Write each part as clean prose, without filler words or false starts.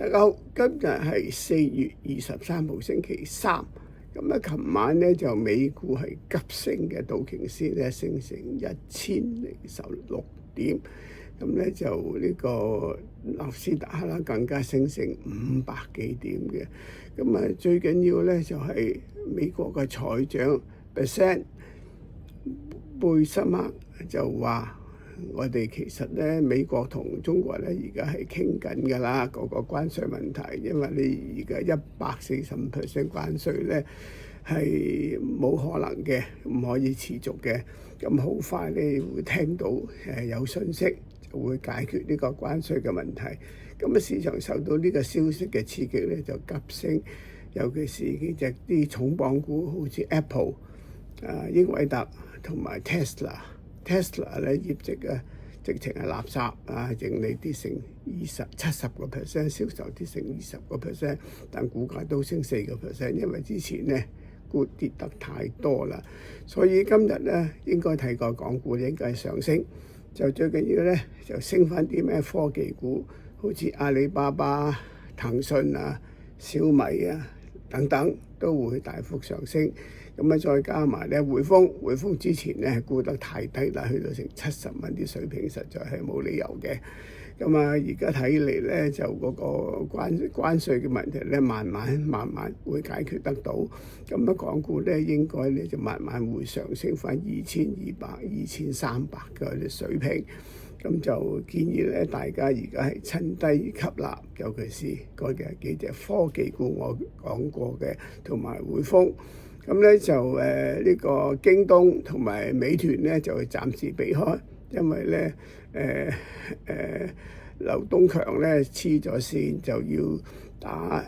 大家好，今日係4月23號星期三。咁琴晚咧就美股係急升嘅，道瓊斯咧升成1016點，咁咧就呢個納斯達克啦更加升成500幾點嘅。咁最緊要咧就係美國嘅財長貝斯麥就話，我哋其實咧美國同中國咧而家係傾緊㗎啦，個關稅問題，因為你而家145% 關稅咧係冇可能嘅，唔可以持續嘅。咁好快咧會聽到有訊息就會解決呢個關稅嘅問題。咁市場受到呢個消息嘅刺激咧就急升，尤其是幾隻啲重磅股，好似 Apple、英偉達同埋 Tesla 咧業績啊，直情係垃圾啊！盈利跌成70%，銷售跌成20%，但股價都升4%，因為之前咧股跌得太多啦，所以今日咧應該睇個港股應該上升，就最緊要咧就升翻啲咩科技股，好似阿里巴巴、騰訊啊、小米啊等等都會大幅上升。咁再加埋咧匯豐之前咧係沽得太低啦，去到成70蚊啲水平，實在係冇理由嘅。咁而家睇嚟咧就嗰個關稅嘅問題咧慢慢會解決得到。咁港股咧應該咧就慢慢會上升翻2200、2300嘅水平。咁就建議咧大家而家係趁低吸納，尤其是嗰幾隻科技股我講過嘅，同埋匯豐。咁咧就呢個京東同埋美團咧就暫時避開，因為咧劉東強咧黐咗線，就要打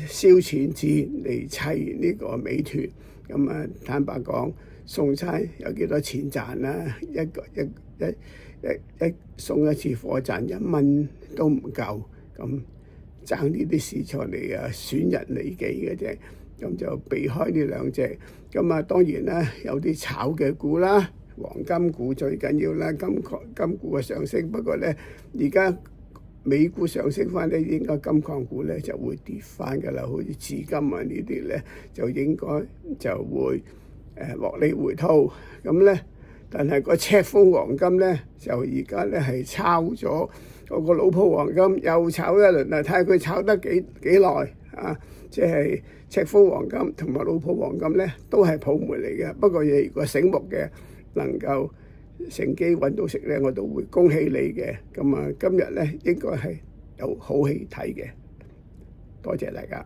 燒錢戰嚟砌呢個美團。咁坦白講，送餐有幾多錢賺啦？一送一次貨賺1蚊都唔夠，咁爭呢啲市場嚟損人利己嘅啫。咁就避開呢兩隻。咁當然啦，有啲炒嘅股啦，黃金股最緊要啦，金股嘅上升。不過咧，而家美股上升翻咧，應該金礦股咧就會跌翻㗎啦。好似紫金呢啲咧，就應該就會獲利回吐。咁咧，但係個赤峰黃金咧，就而家咧係抄咗嗰個老鋪黃金，又炒一輪啦，睇下佢炒得幾耐啊！即係赤峰黃金同埋老鋪黃金咧，都係泡沫嚟嘅。不過你如果醒目嘅，能夠乘機揾到食咧，我都會恭喜你嘅。咁今日咧應該係有好戲睇嘅。多謝大家。